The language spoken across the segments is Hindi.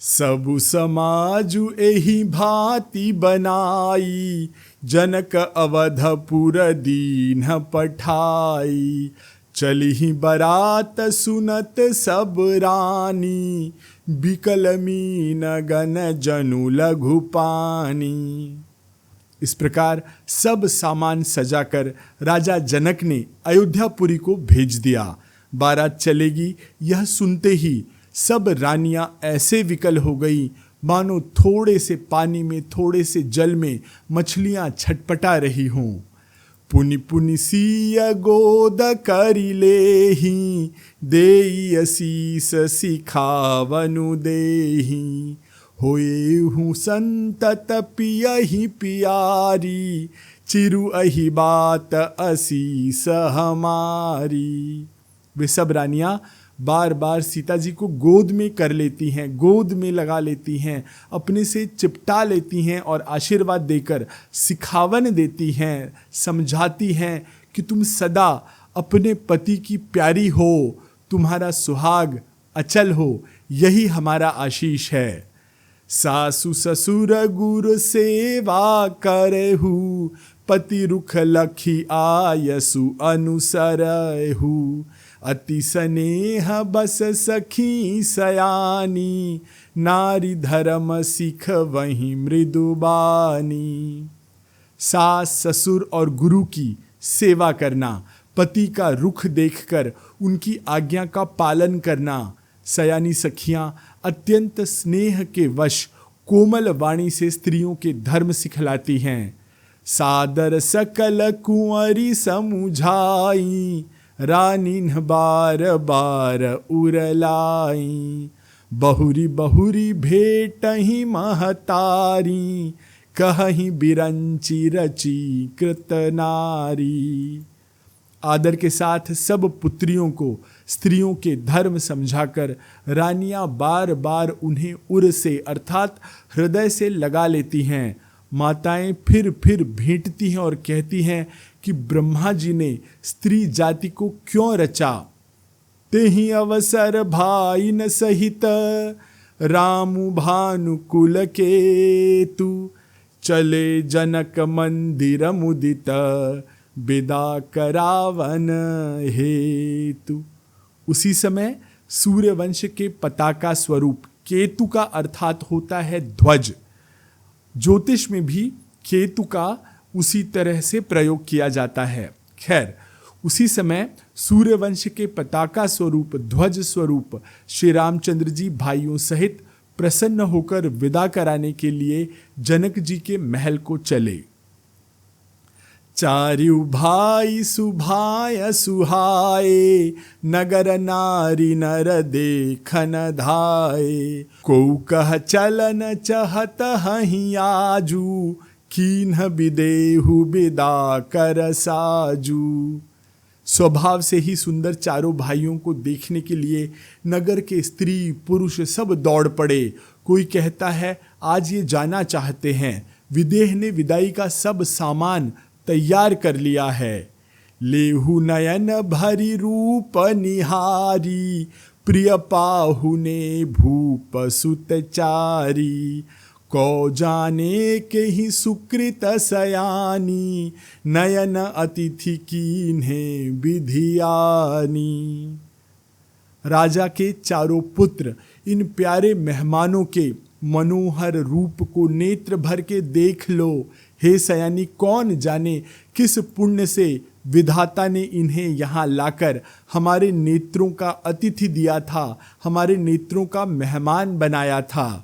सबु समाजु एहि भांति बनाई, जनक अवधपुर दीन पठाई। चलिहि बरात सुनत सब रानी, बिकल मीन गन जनु लघु पानी। इस प्रकार सब सामान सजाकर राजा जनक ने अयोध्यापुरी को भेज दिया। बारात चलेगी यह सुनते ही सब रानियां ऐसे विकल हो गई मानो थोड़े से पानी में, थोड़े से जल में मछलियां छटपटा रही हों। पुनि पुनि सिय गोद करि लेहि, देई असीस सिखावनु देहि। होएहु संतत पियहि पियारी, चिरु अहि बात असीस हमारी। वे सब रानियां बार बार सीता जी को गोद में कर लेती हैं, गोद में लगा लेती हैं, अपने से चिपटा लेती हैं और आशीर्वाद देकर सिखावन देती हैं, समझाती हैं कि तुम सदा अपने पति की प्यारी हो, तुम्हारा सुहाग अचल हो, यही हमारा आशीष है। सासु ससुर गुरु सेवा करहु, पति रुख लखी आयसु अनुसरहु। अति स्नेह बस सखी सयानी, नारी धर्म सिख वही मृदुबानी। सास ससुर और गुरु की सेवा करना, पति का रुख देखकर उनकी आज्ञा का पालन करना। सयानी सखियां अत्यंत स्नेह के वश कोमल वाणी से स्त्रियों के धर्म सिखलाती हैं। सादर सकल कुंवरी समुझाई, रानीन बार बार उरलाई। बहुरी बहुरी भेटहि महतारी, कहहि बिरंची रची कृत नारी। आदर के साथ सब पुत्रियों को स्त्रियों के धर्म समझाकर रानियां बार बार उन्हें उर से अर्थात हृदय से लगा लेती हैं। माताएं फिर भेंटती हैं और कहती हैं कि ब्रह्मा जी ने स्त्री जाति को क्यों रचा। तेहि अवसर भाई न सहित, रामु भानुकुल केतु। चले जनक मंदिर मुदित, विदा करावन हेतु। उसी समय सूर्यवंश के पताका स्वरूप केतु का अर्थात होता है ध्वज। ज्योतिष में भी केतु का उसी तरह से प्रयोग किया जाता है। खैर, उसी समय सूर्यवंश के पताका स्वरूप ध्वज स्वरूप श्री रामचंद्र जी भाइयों सहित प्रसन्न होकर विदा कराने के लिए जनक जी के महल को चले। चारु भाई सुभाय सुहाए, नगर नारी नर देखन धाये। को कह चलन चहत हहि आजू, कीन्ह विदेहु विदा कर साजू। स्वभाव से ही सुंदर चारों भाइयों को देखने के लिए नगर के स्त्री पुरुष सब दौड़ पड़े। कोई कहता है आज ये जाना चाहते हैं। विदेह ने विदाई का सब सामान तैयार कर लिया है। लेहु नयन भरी रूप निहारी, प्रिय पाहुने भूप सुत चारी। को जाने के ही सुकृत सयानी, नयन अतिथि कीन्हे विधियानी। राजा के चारों पुत्र इन प्यारे मेहमानों के मनोहर रूप को नेत्र भर के देख लो। हे सयानी, कौन जाने किस पुण्य से विधाता ने इन्हें यहाँ लाकर हमारे नेत्रों का अतिथि दिया था, हमारे नेत्रों का मेहमान बनाया था।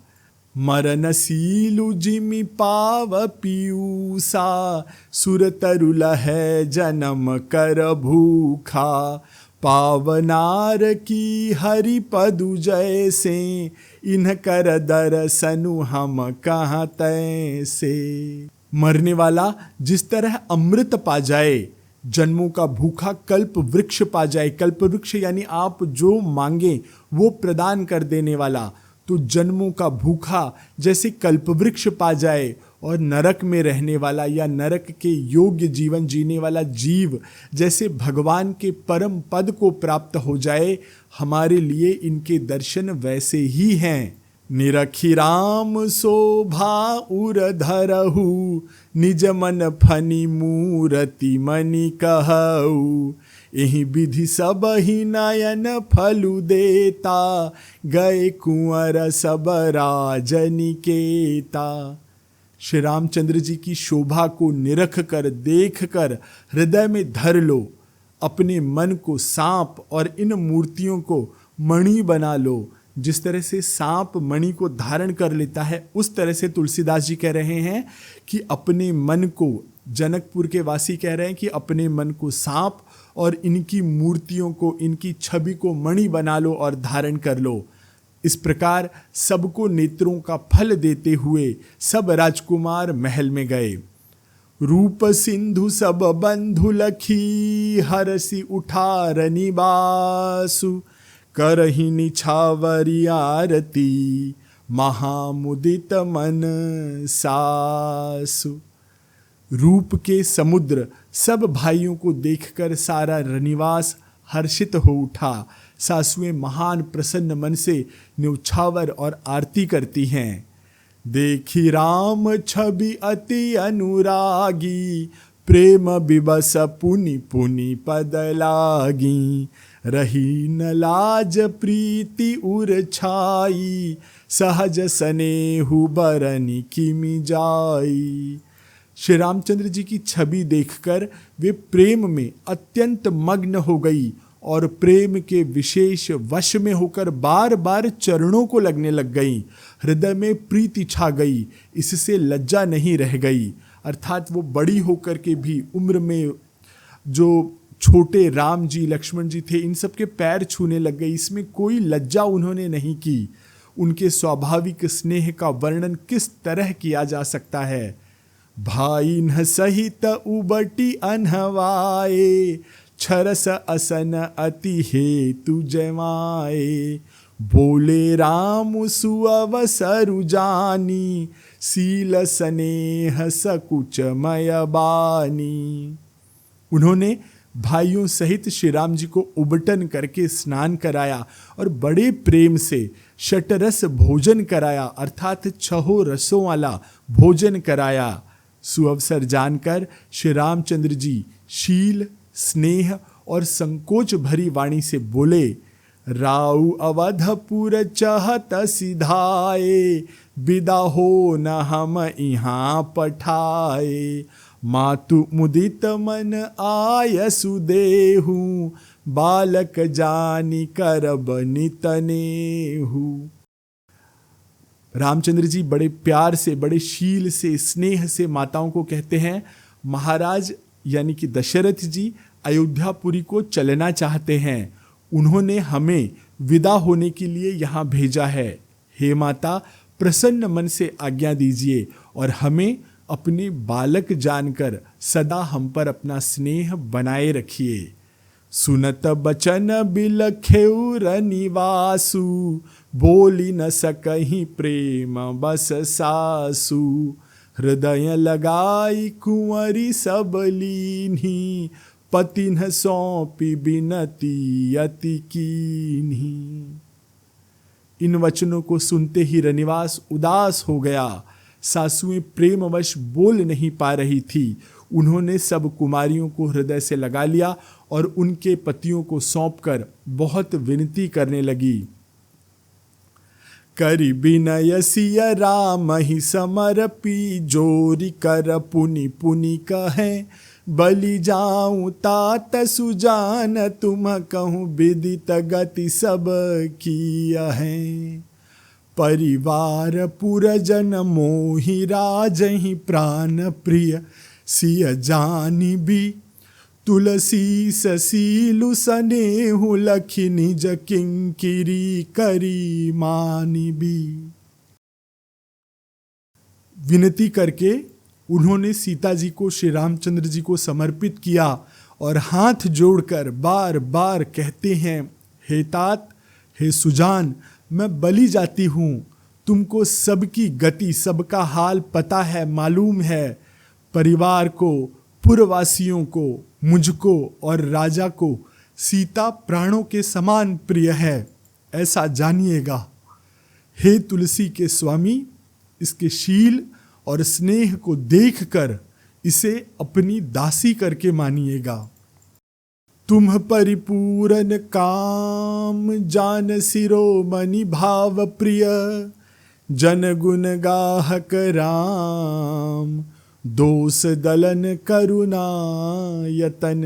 मरनशीलु जिमि पाव पीयूषा, सुर तरुल है जन्म कर भूखा। पावनार की हरि पदु जैसे, इन्ह कर दर्शनु हम कहाँ तैसे। मरने वाला जिस तरह अमृत पा जाए, जन्मों का भूखा कल्प वृक्ष पा जाए। कल्प वृक्ष यानी आप जो मांगे वो प्रदान कर देने वाला। तो जन्मों का भूखा जैसे कल्पवृक्ष पा जाए और नरक में रहने वाला या नरक के योग्य जीवन जीने वाला जीव जैसे भगवान के परम पद को प्राप्त हो जाए, हमारे लिए इनके दर्शन वैसे ही हैं। निरखी राम शोभा उर धरहु, निज मन फनी मूरति मनि कहऊ। एहि विधि सब ही नयन फलु देता, गए कुंवर सब राजनिकेता। श्री रामचंद्र जी की शोभा को निरख कर, देख कर हृदय में धर लो। अपने मन को सांप और इन मूर्तियों को मणि बना लो। जिस तरह से सांप मणि को धारण कर लेता है, उस तरह से तुलसीदास जी कह रहे हैं कि अपने मन को, जनकपुर के वासी कह रहे हैं कि अपने मन को सांप और इनकी मूर्तियों को, इनकी छवि को मणि बना लो और धारण कर लो। इस प्रकार सबको नेत्रों का फल देते हुए सब राजकुमार महल में गए। रूप सिंधु सब बंधु लखी, हरसी उठार निवासु। करहि निछावरी आरती, महामुदित मन सासु। रूप के समुद्र सब भाइयों को देखकर सारा रनिवास हर्षित हो उठा। सासुएं महान प्रसन्न मन से न्यौछावर और आरती करती हैं। देखी राम छवि अति अनुरागी, प्रेम विवश पुनि पुनि पद लागी। रही न लाज प्रीति उर छाई, सहज स्नेहु बरनि किमि जाई। श्री रामचंद्र जी की छवि देखकर वे प्रेम में अत्यंत मग्न हो गई और प्रेम के विशेष वश में होकर बार बार चरणों को लगने लग गई। हृदय में प्रीति छा गई, इससे लज्जा नहीं रह गई। अर्थात वो बड़ी होकर के भी उम्र में जो छोटे राम जी, लक्ष्मण जी थे, इन सब के पैर छूने लग गई। इसमें कोई लज्जा उन्होंने नहीं की। उनके स्वाभाविक स्नेह का वर्णन किस तरह किया जा सकता है। भाई न सहित उबटी अनहवाए, छरस असन अति हेतु जमाए। बोले राम सुअवसरु जानी, सील स्नेह सकुच मय बानी। उन्होंने भाइयों सहित श्री राम जी को उबटन करके स्नान कराया और बड़े प्रेम से शतरस भोजन कराया, अर्थात 6 रसों वाला भोजन कराया। सुअवसर जानकर श्री रामचंद्र जी शील, स्नेह और संकोच भरी वाणी से बोले, राउ अवधपुर चहत सिधाए, विदा हो न हम यहाँ पठाए। मातु मुदित मन आय सुदेहु, बालक जानी करब नितनेहु। रामचंद्र जी बड़े प्यार से, बड़े शील से, स्नेह से माताओं को कहते हैं, महाराज यानी कि दशरथ जी अयोध्यापुरी को चलना चाहते हैं। उन्होंने हमें विदा होने के लिए यहाँ भेजा है। हे माता, प्रसन्न मन से आज्ञा दीजिए और हमें अपने बालक जानकर सदा हम पर अपना स्नेह बनाए रखिए। सुनत बचन बिलखेउ रनिवासु, बोली न सकहि प्रेम बस सासु। हृदय लगाई कुंवरी सब लीन्ही, पति न सौंपी बिनती अति कीन्ही। इन वचनों को सुनते ही रनिवास उदास हो गया। सासुएं प्रेमवश बोल नहीं पा रही थी। उन्होंने सब कुमारियों को हृदय से लगा लिया और उनके पतियों को सौंपकर बहुत विनती करने लगी। करि विनय सिय राम ही समर्पी, जोरी कर पुनि पुनि कहें। बलि जाऊं तात सुजान, तुम कहूँ विदित गति सब किया है। परिवार पुरजन मोहि राजहि, प्राण प्रिय सिय जानी भी। तुलसी ससीलु सनेहु, लखि निज किंकिरी करी मानी भी। विनती करके उन्होंने सीता जी को श्री रामचंद्र जी को समर्पित किया और हाथ जोड़कर बार बार कहते हैं, हे तात, हे सुजान, मैं बलि जाती हूँ। तुमको सबकी गति, सबका हाल पता है, मालूम है। परिवार को, पुरवासियों को, मुझको और राजा को सीता प्राणों के समान प्रिय है, ऐसा जानिएगा। हे तुलसी के स्वामी, इसके शील और स्नेह को देखकर इसे अपनी दासी करके मानिएगा। तुम परिपूर्ण काम जान शिरोमणि भाव प्रिय, जन गुण गाहक राम दोष दलन करुणा यतन।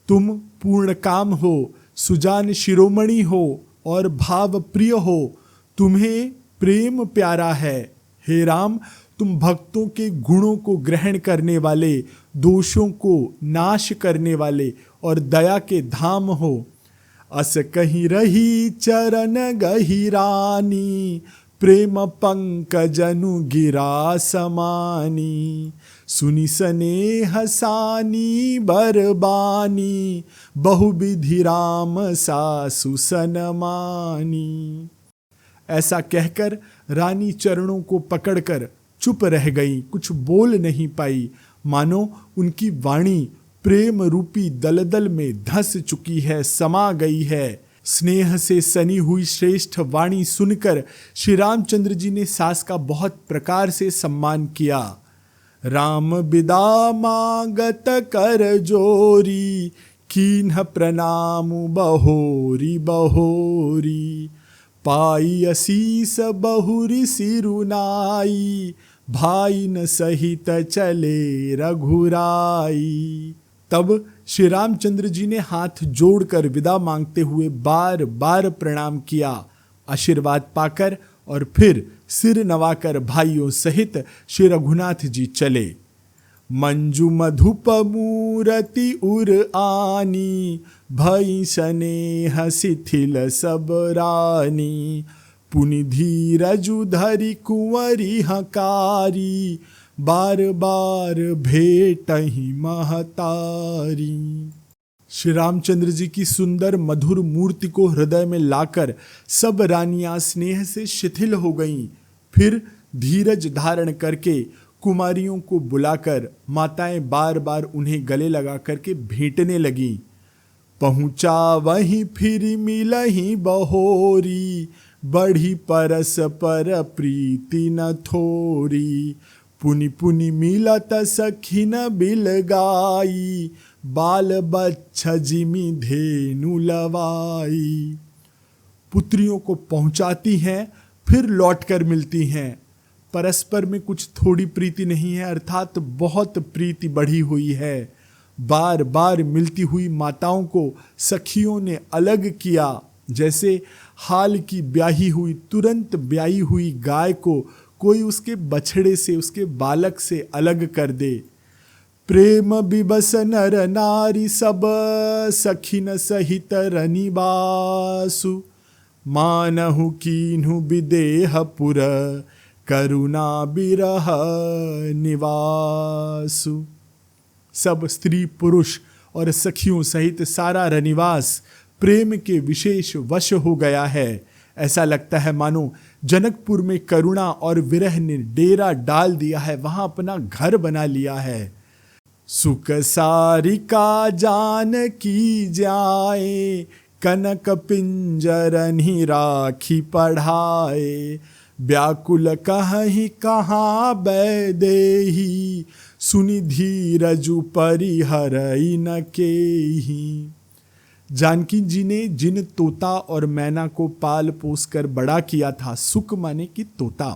तुम पूर्ण काम हो, सुजान शिरोमणि हो और भाव प्रिय हो, तुम्हें प्रेम प्यारा है। हे राम, तुम भक्तों के गुणों को ग्रहण करने वाले, दोषों को नाश करने वाले और दया के धाम हो। अस कहीं रही चरण गहिरानी, प्रेम पंकजनु गिरा समानी। सुनि स्नेह सानी बरबानी, बहुविधि राम सासु सनमानी। ऐसा कहकर रानी चरणों को पकड़कर चुप रह गई, कुछ बोल नहीं पाई, मानो उनकी वाणी प्रेम रूपी दलदल में धंस चुकी है, समा गई है। स्नेह से सनी हुई श्रेष्ठ वाणी सुनकर श्री रामचंद्र जी ने सास का बहुत प्रकार से सम्मान किया। राम बिदा मांगत कर जोरी, कीन्ह प्रणाम बहोरी बहोरी। पाई असीस बहुरी सिरुनाई, भाई न सहित चले रघुराई। तब श्री रामचंद्र जी ने हाथ जोड़कर विदा मांगते हुए बार बार प्रणाम किया, आशीर्वाद पाकर और फिर सिर नवाकर भाइयों सहित श्री रघुनाथ जी चले। मंजू मधुप मूरति उर आनी, भई स्नेह शिथिल सब रानी। पुनि धीरजु धरि कुंवरी हकारी, बार बार भेटहि महतारी। श्री रामचंद्र जी की सुंदर मधुर मूर्ति को हृदय में लाकर सब रानियां स्नेह से शिथिल हो गईं। फिर धीरज धारण करके कुमारियों को बुलाकर माताएं बार बार उन्हें गले लगा करके भेंटने लगीं। पहुँचा वहीं फिर मिलहीं बहोरी, बढ़ी परस पर प्रीति न थोरी। पुनि पुनि मिलत सखी न बिल गाई, बाल बच्छ जिमि धेनु लवाई। पुत्रियों को पहुंचाती हैं, फिर लौटकर मिलती हैं। परस्पर में कुछ थोड़ी प्रीति नहीं है, अर्थात बहुत प्रीति बढ़ी हुई है। बार बार मिलती हुई माताओं को सखियों ने अलग किया, जैसे हाल की ब्याही हुई, तुरंत ब्याही हुई गाय को कोई उसके बछड़े से, उसके बालक से अलग कर दे। प्रेम बिबस नर नारी सब, सखिन सहित रनिबासु। मानहु कीन्हु विदेह पुर, करुणा बिरह निवासु। सब स्त्री पुरुष और सखियों सहित सारा रनिवास प्रेम के विशेष वश हो गया है। ऐसा लगता है मानो जनकपुर में करुणा और विरह ने डेरा डाल दिया है, वहां अपना घर बना लिया है। सुख सारिका जान की जाए, कनक पिंजरनि राखी पढ़ाए। व्याकुल कहीं कहाँ बैदेही, सुनि धीरजु परिहरई न केही। जानकी जी ने जिन तोता और मैना को पाल पोस कर बड़ा किया था, सुक माने कि तोता,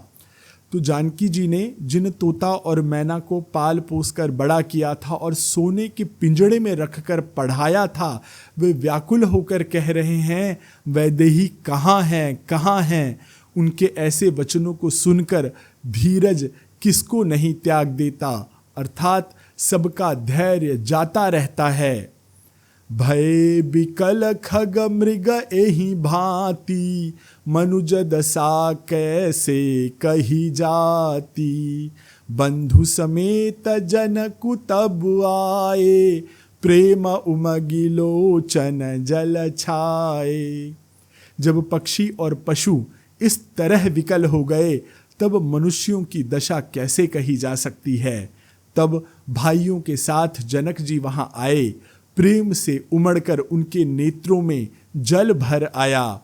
तो जानकी जी ने जिन तोता और मैना को पाल पोस कर बड़ा किया था और सोने के पिंजड़े में रखकर पढ़ाया था, वे व्याकुल होकर कह रहे हैं, वैदेही कहाँ हैं, कहाँ हैं। उनके ऐसे वचनों को सुनकर धीरज किसको नहीं त्याग देता, अर्थात सबका धैर्य जाता रहता है। भय बिकल खग मृग एहि भांति, मनुज दशा कैसे कही जाती। बंधु समेत जनकु तब आए, प्रेम उमगी लोचन जल छाए। जब पक्षी और पशु इस तरह विकल हो गए, तब मनुष्यों की दशा कैसे कही जा सकती है। तब भाइयों के साथ जनक जी वहां आए, प्रेम से उमड़कर उनके नेत्रों में जल भर आया।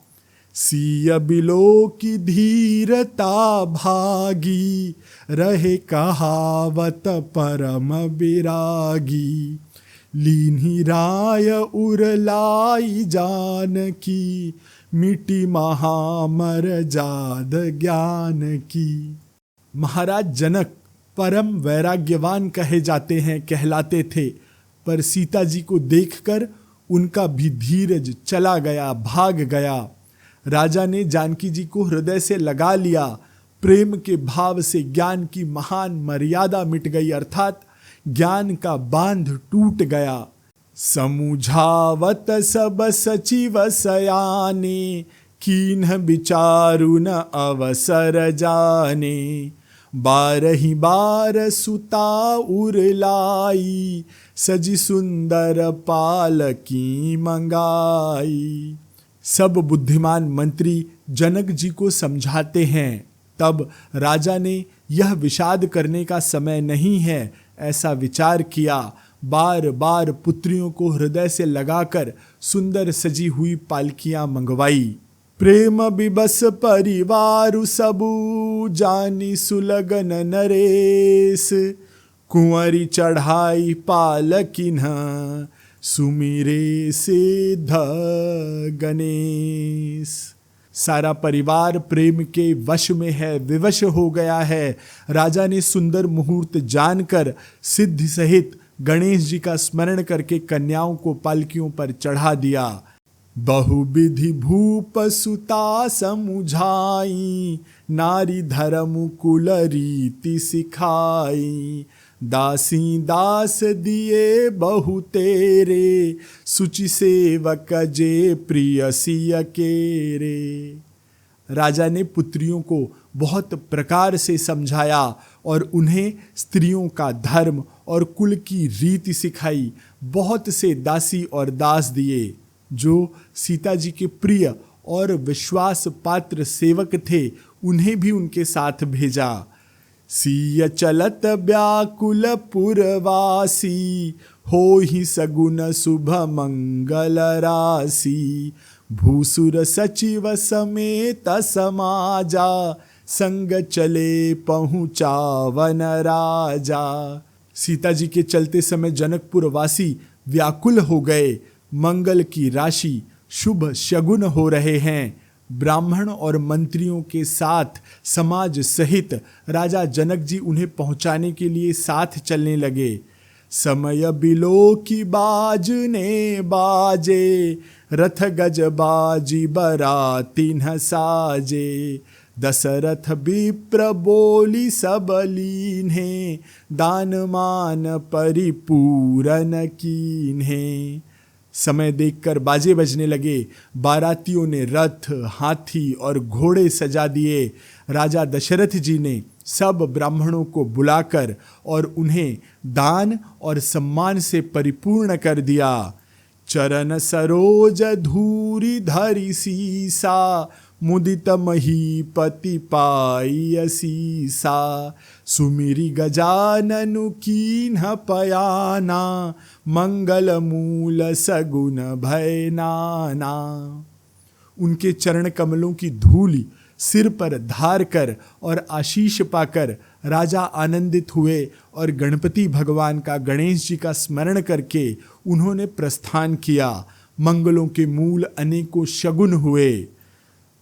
सिय बिलो की धीरता भागी, रहे कहावत परम बिरागी। लीन्ही राय उरलाई जानकी, मिटी महामर जाद ज्ञान की। महाराज जनक परम वैराग्यवान कहे जाते हैं, कहलाते थे, पर सीता जी को देखकर उनका भी धीरज चला गया, भाग गया। राजा ने जानकी जी को हृदय से लगा लिया। प्रेम के भाव से ज्ञान की महान मर्यादा मिट गई, अर्थात ज्ञान का बांध टूट गया। समुझावत सब सचिव सयाने, कीन्ह विचारु न अवसर जाने। बारही बार सुता उरलाई, सजी सुंदर पालकी मंगाई। सब बुद्धिमान मंत्री जनक जी को समझाते हैं। तब राजा ने यह विषाद करने का समय नहीं है ऐसा विचार किया। बार बार पुत्रियों को हृदय से लगाकर सुंदर सजी हुई पालकियां मंगवाई। प्रेम विबस परिवारु सबु, जानी सुलगन नरेश। कुंवरी चढ़ाई पालकिन्ह, सुमिरे सिद्ध गणेश। सारा परिवार प्रेम के वश में है, विवश हो गया है। राजा ने सुंदर मुहूर्त जानकर सिद्धि सहित गणेश जी का स्मरण करके कन्याओं को पालकियों पर चढ़ा दिया। बहुविधि भूप सुता समुझाई, नारी धर्म कुल रीति सिखाई। दासी दास दिए बहु तेरे, सुचि सेवक जे प्रिय सिय केरे। राजा ने पुत्रियों को बहुत प्रकार से समझाया और उन्हें स्त्रियों का धर्म और कुल की रीति सिखाई। बहुत से दासी और दास दिए जो सीता जी के प्रिय और विश्वास पात्र सेवक थे, उन्हें भी उनके साथ भेजा। सिय चलत व्याकुल पुरवासी, होहि सगुन शुभ मंगल राशि। भूसुर सचिव समेत समाजा, संग चले पहुँचावन राजा। सीता जी के चलते समय जनकपुर वासी व्याकुल हो गए। मंगल की राशि, शुभ शगुन हो रहे हैं। ब्राह्मण और मंत्रियों के साथ समाज सहित राजा जनक जी उन्हें पहुंचाने के लिए साथ चलने लगे। समय बिलो की बाजने बाजे, रथ गज बाजी बरातिन्ह साजे। दशरथ विप्र बोली सब लीन्हे, दान मान परिपूरन कीन्हे। समय देखकर बाजे बजने लगे। बारातियों ने रथ, हाथी और घोड़े सजा दिए। राजा दशरथ जी ने सब ब्राह्मणों को बुलाकर और उन्हें दान और सम्मान से परिपूर्ण कर दिया। चरण सरोज धूरी धरि सीसा, मुदित महीपति पाई सीसा। सुमिरी गजाननु कीन्ह पयाना, मंगल मूल सगुन भय नाना। उनके चरण कमलों की धूलि सिर पर धार कर और आशीष पाकर राजा आनंदित हुए और गणपति भगवान का, गणेश जी का स्मरण करके उन्होंने प्रस्थान किया। मंगलों के मूल अनेकों शगुन हुए।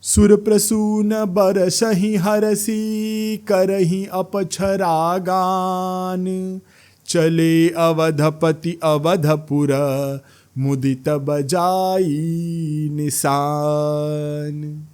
सुर प्रसून बरसहि हरसी, करहि अपछरा गान। चले अवधपति अवधपुर, मुदित बजाई निशान।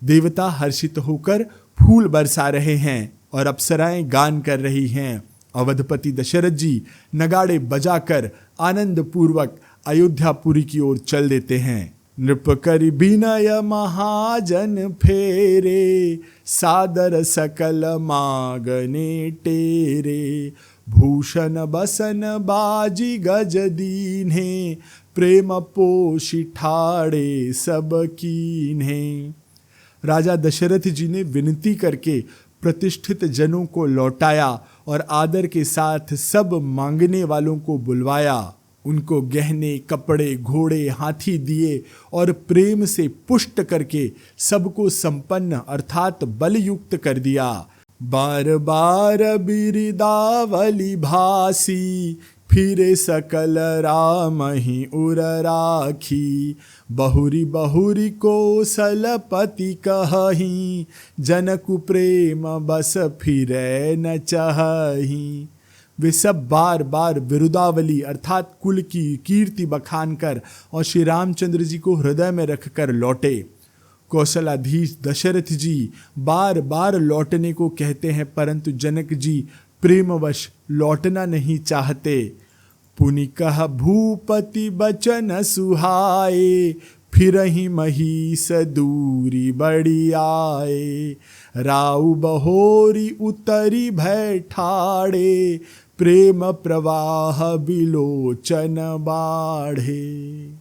देवता हर्षित होकर फूल बरसा रहे हैं और अप्सराएं गान कर रही हैं। अवधपति दशरथ जी नगाड़े बजाकर आनंद पूर्वक अयोध्यापुरी की ओर चल देते हैं। नृप करि विनय महाजन फेरे, सादर सकल मागने टेरे। भूषण बसन बाजी गज दीन्हे, प्रेम पोषि ठाड़े सब कीन्हे। राजा दशरथ जी ने विनती करके प्रतिष्ठित जनों को लौटाया और आदर के साथ सब मांगने वालों को बुलवाया। उनको गहने, कपड़े, घोड़े, हाथी दिए और प्रेम से पुष्ट करके सबको संपन्न अर्थात बलयुक्त कर दिया। बार बार बिरदावली भासी, फिरे सकल राम ही उर राखी। बहुरी बहुरी कौशलपति कहही, जनकु प्रेम बस फिरे न चाही। वे सब बार बार विरुदावली अर्थात कुल की कीर्ति बखान कर और श्री रामचंद्र जी को हृदय में रखकर लौटे। कौशलाधीश दशरथ जी बार बार लौटने को कहते हैं, परंतु जनक जी प्रेमवश लौटना नहीं चाहते। पुनि कह भूपति बचन सुहाए, फिरहि महिष दूरी बड़ी आए। राउ बहोरी उतरी भय ठाड़े, प्रेम प्रवाह बिलोचन बाढ़े।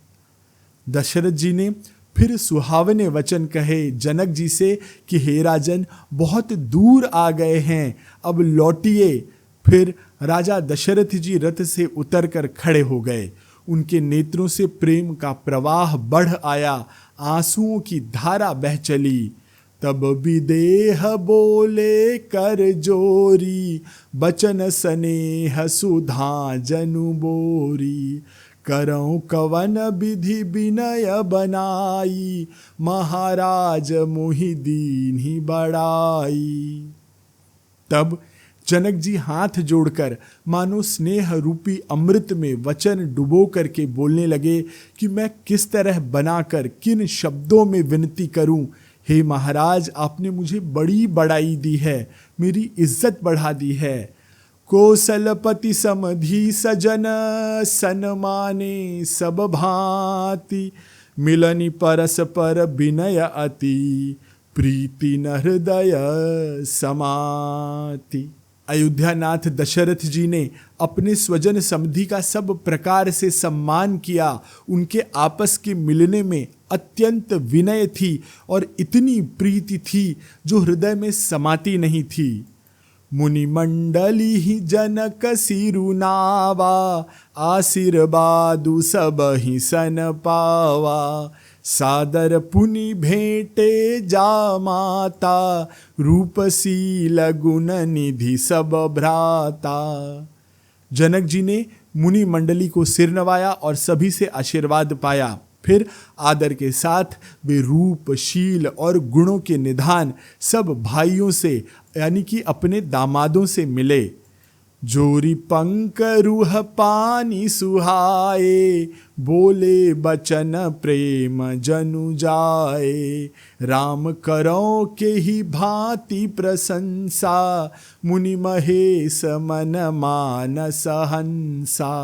दशरथ जी ने फिर सुहावने वचन कहे जनक जी से कि हे राजन, बहुत दूर आ गए हैं, अब लौटिए। फिर राजा दशरथ जी रथ से उतरकर खड़े हो गए। उनके नेत्रों से प्रेम का प्रवाह बढ़ आया, आंसुओं की धारा बह चली। तब विदेह बोले कर जोरी, बचन स्नेह सुधा जनु बोरी। करऊं कवन विधि विनय बनाई, महाराज मोहि दीन्हि बड़ाई। तब जनक जी हाथ जोड़कर मानो स्नेह रूपी अमृत में वचन डुबो करके बोलने लगे कि मैं किस तरह बनाकर किन शब्दों में विनती करूं। हे महाराज, आपने मुझे बड़ी बड़ाई दी है, मेरी इज्जत बढ़ा दी है। कौशलपति समधि सजन, सन्माने सब भांति। मिलनि परस्पर विनय अति, प्रीति न हृदय समाति। अयोध्यानाथ दशरथ जी ने अपने स्वजन समधि का सब प्रकार से सम्मान किया। उनके आपस के मिलने में अत्यंत विनय थी और इतनी प्रीति थी जो हृदय में समाती नहीं थी। मुनि मंडली ही जनक सिरुनावा, आशीर्वादु सब ही सन पावा। सादर पुनि भेंटे जा माता, रूपशील गुण निधि सब भ्राता। जनक जी ने मुनि मंडली को सिर नवाया और सभी से आशीर्वाद पाया। फिर आदर के साथ वे रूप, शील और गुणों के निधान सब भाइयों से यानी कि अपने दामादों से मिले। जोरी पंक रूह पानी सुहाए, बोले बचन प्रेम जनु जाए। राम करो के ही भांति प्रशंसा, मुनि महेश मन मानस हंसा।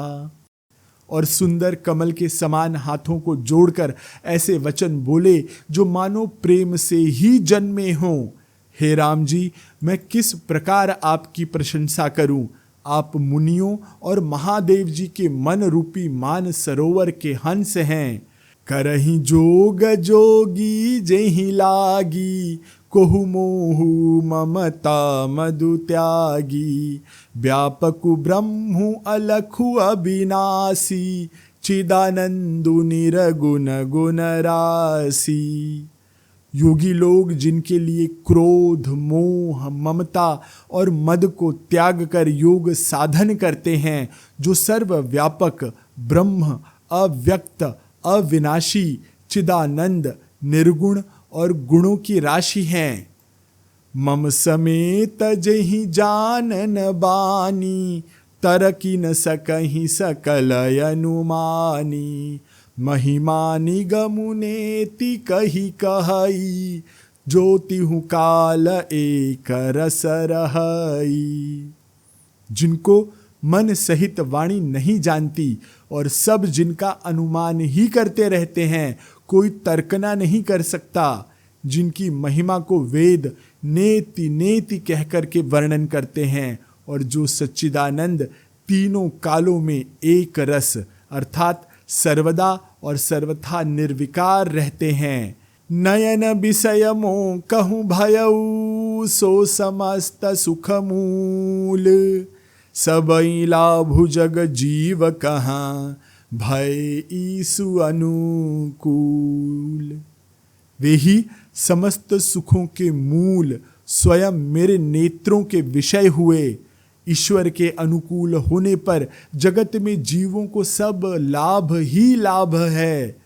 और सुंदर कमल के समान हाथों को जोड़कर ऐसे वचन बोले जो मानो प्रेम से ही जन्मे हों। हे राम जी, मैं किस प्रकार आपकी प्रशंसा करूं। आप मुनियों और महादेव जी के मन रूपी मान सरोवर के हंस हैं। करहि जोग जोगी जेहि लागी, कोहु मोहु ममता मधु त्यागी। व्यापकु ब्रह्मु अलखु अविनाशी, चिदानंदु निर्गुण गुण राशि। योगी लोग जिनके लिए क्रोध, मोह, ममता और मद को त्याग कर योग साधन करते हैं, जो सर्वव्यापक ब्रह्म, अव्यक्त, अविनाशी, चिदानंद, निर्गुण और गुणों की राशि हैं। मम समेत जहि जानन बानी, तरकी न सकहि सकल अनुमानी। महिमा निगमुनेति कही कहई, ज्योतिहु काल एक रस रहई। जिनको मन सहित वाणी नहीं जानती और सब जिनका अनुमान ही करते रहते हैं, कोई तर्कना नहीं कर सकता। जिनकी महिमा को वेद नेति नेति कहकर के वर्णन करते हैं और जो सच्चिदानंद तीनों कालों में एक रस अर्थात सर्वदा और सर्वथा निर्विकार रहते हैं। नयन विषय मोह कहूँ भयऊ, सो समस्त सुख मूल। सबई लाभु जग जीव कहाँ, भय ईसु अनुकूल। वे ही समस्त सुखों के मूल स्वयं मेरे नेत्रों के विषय हुए। ईश्वर के अनुकूल होने पर जगत में जीवों को सब लाभ ही लाभ है।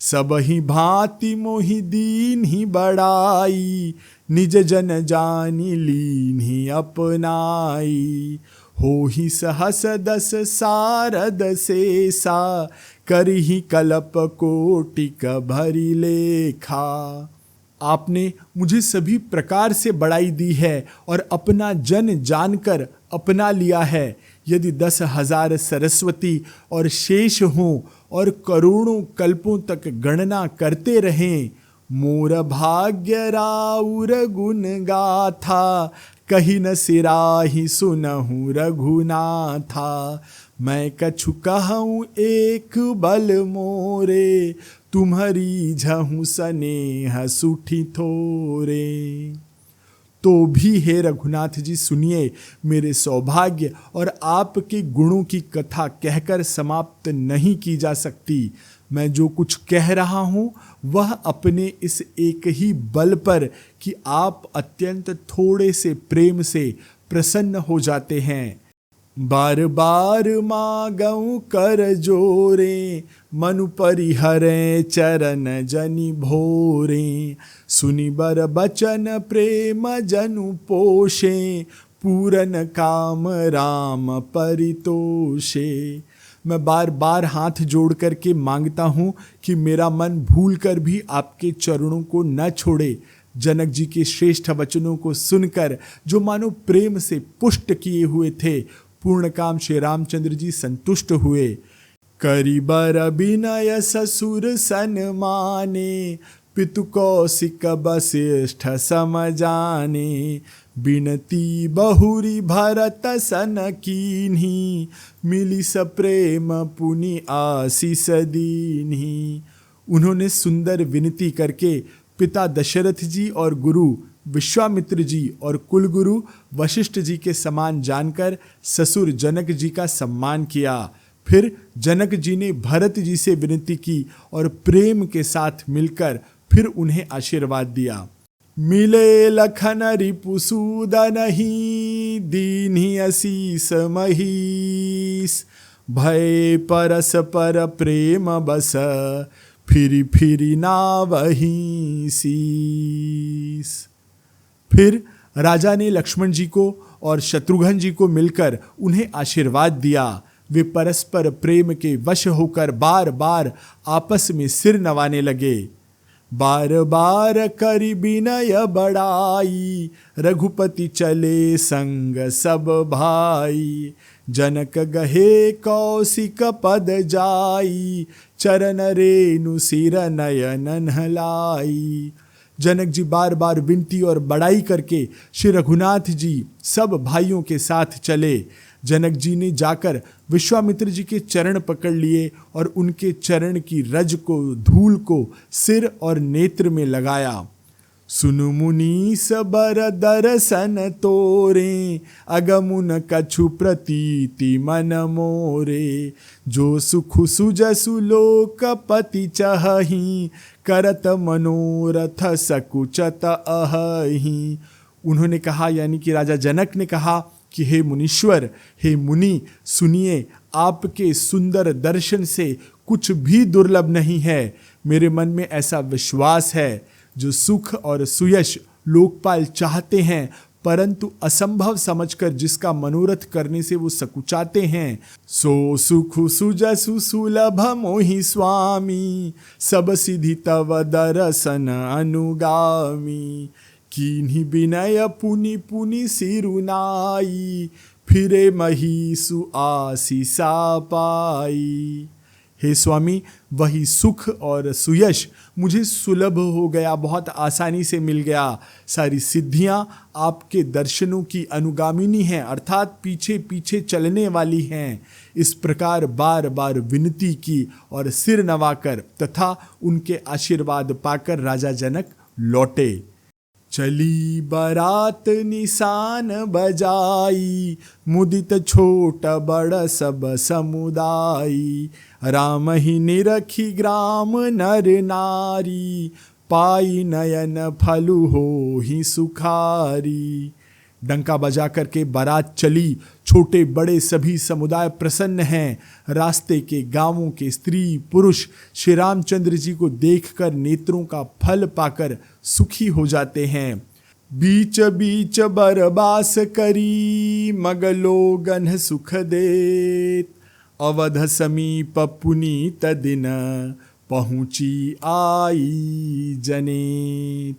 सब ही भांति मोहि दीन ही बड़ाई, निज जन जानी लीन ही अपनाई। हो ही सहस दस सारद शेषा, करही कल्प कोटिक भरी लेखा। आपने मुझे सभी प्रकार से बड़ाई दी है और अपना जन जानकर अपना लिया है। यदि 10,000 सरस्वती और शेष हों और करोड़ों कल्पों तक गणना करते रहें, मोर भाग्य राउर गुण गाथा, कही न सिराही सुनहु रघुनाथा। मैं कछु कहूँ एक बल मोरे, तुम्हारी झहु सनेह सुठी थोरे। तो भी हे रघुनाथ जी सुनिए, मेरे सौभाग्य और आपके गुणों की कथा कहकर समाप्त नहीं की जा सकती। मैं जो कुछ कह रहा हूँ वह अपने इस एक ही बल पर कि आप अत्यंत थोड़े से प्रेम से प्रसन्न हो जाते हैं। बार बार मागऊं कर जोरे, मनु परिहरे चरण जनि भोरे। सुनि बर बचन प्रेम जनु पोषे, पूरन काम राम परितोषे। मैं बार बार हाथ जोड़ करके मांगता हूँ कि मेरा मन भूल कर भी आपके चरणों को न छोड़े। जनक जी के श्रेष्ठ वचनों को सुनकर जो मानो प्रेम से पुष्ट किए हुए थे, पूर्ण काम श्री रामचंद्र जी संतुष्ट हुए। करी बर विनय ससुर सन्माने, पितु कौशिक वशिष्ठ समजाने। बिनती बहुरी भरत सन कीन्ही, मिली सप्रेम पुनि आशीष दीन्ही। उन्होंने सुंदर विनती करके पिता दशरथ जी और गुरु विश्वामित्र जी और कुलगुरु वशिष्ठ जी के समान जानकर ससुर जनक जी का सम्मान किया। फिर जनक जी ने भरत जी से विनती की और प्रेम के साथ मिलकर फिर उन्हें आशीर्वाद दिया। मिले लखन रिपुसूदनहि, दीन्हि असीस महीस। भय परस पर प्रेम बस, फिरी फिरी नावहि शीस। फिर राजा ने लक्ष्मण जी को और शत्रुघ्न जी को मिलकर उन्हें आशीर्वाद दिया। वे परस्पर प्रेम के वश होकर बार बार आपस में सिर नवाने लगे। बार बार करि विनय बड़ाई, रघुपति चले संग सब भाई। जनक गहे कौशिक पद जाई, चरण रेणु सिर नयन नहलाई। जनक जी बार बार विनती और बड़ाई करके श्री रघुनाथ जी सब भाइयों के साथ चले। जनक जी ने जाकर विश्वामित्र जी के चरण पकड़ लिए और उनके चरण की रज को धूल को सिर और नेत्र में लगाया। सुनु मुनीस बर दर्शन तोरे, अगमुन कछु प्रतीति मन मोरे। जो सुख सुजसु लोकपति चहहि, करत मनोरथ सकुचत अहहि। उन्होंने कहा, यानी कि राजा जनक ने कहा कि हे मुनीश्वर, हे मुनि, सुनिए, आपके सुंदर दर्शन से कुछ भी दुर्लभ नहीं है। मेरे मन में ऐसा विश्वास है, जो सुख और सुयश लोकपाल चाहते हैं परंतु असंभव समझकर जिसका मनोरथ करने से वो सकुचाते हैं, सो सुख सुजसु सुलभ मोहि स्वामी, सब सिद्धि तव दर्शन अनुगामी। कीन्ही विनय पुनि पुनि सिरुनाई, फिरे महिषु आशीषा पाई। हे स्वामी, वही सुख और सुयश मुझे सुलभ हो गया, बहुत आसानी से मिल गया। सारी सिद्धियां आपके दर्शनों की अनुगामिनी हैं, अर्थात पीछे पीछे चलने वाली हैं। इस प्रकार बार बार विनती की और सिर नवाकर तथा उनके आशीर्वाद पाकर राजा जनक लौटे। चली बारात निशान बजाई, मुदित छोट बड़ सब समुदाई। राम ही निरखी ग्राम नर नारी, पाई नयन फलु हो ही सुखारी। डंका बजा करके बारात चली, छोटे बड़े सभी समुदाय प्रसन्न हैं। रास्ते के गांवों के स्त्री पुरुष श्री रामचंद्र जी को देखकर नेत्रों का फल पाकर सुखी हो जाते हैं। बीच बीच बरबास करी, मगलोगन सुख देत। अवध समीप पुनीत दिन, पहुंची आई जनेत।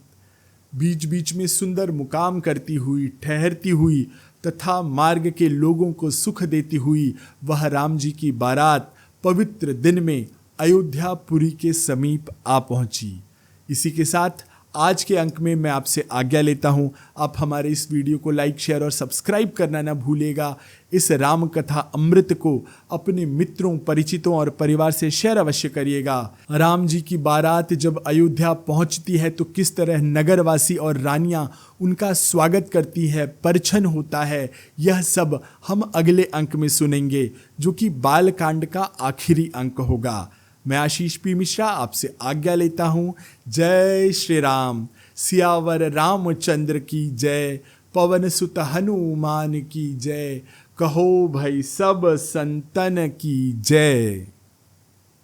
बीच बीच में सुंदर मुकाम करती हुई, ठहरती हुई तथा मार्ग के लोगों को सुख देती हुई वह राम जी की बारात पवित्र दिन में अयोध्यापुरी के समीप आ पहुंची। इसी के साथ आज के अंक में मैं आपसे आज्ञा लेता हूं। आप हमारे इस वीडियो को लाइक, शेयर और सब्सक्राइब करना ना भूलिएगा। इस राम कथा अमृत को अपने मित्रों, परिचितों और परिवार से शेयर अवश्य करिएगा। राम जी की बारात जब अयोध्या पहुंचती है तो किस तरह नगरवासी और रानियां उनका स्वागत करती है, परिछन होता है, यह सब हम अगले अंक में सुनेंगे, जो कि बालकांड का आखिरी अंक होगा। मैं आशीष पी मिश्रा आपसे आज्ञा लेता हूँ। जय श्री राम। सियावर रामचंद्र की जय। पवन सुत हनुमान की जय। कहो भाई सब संतन की जय।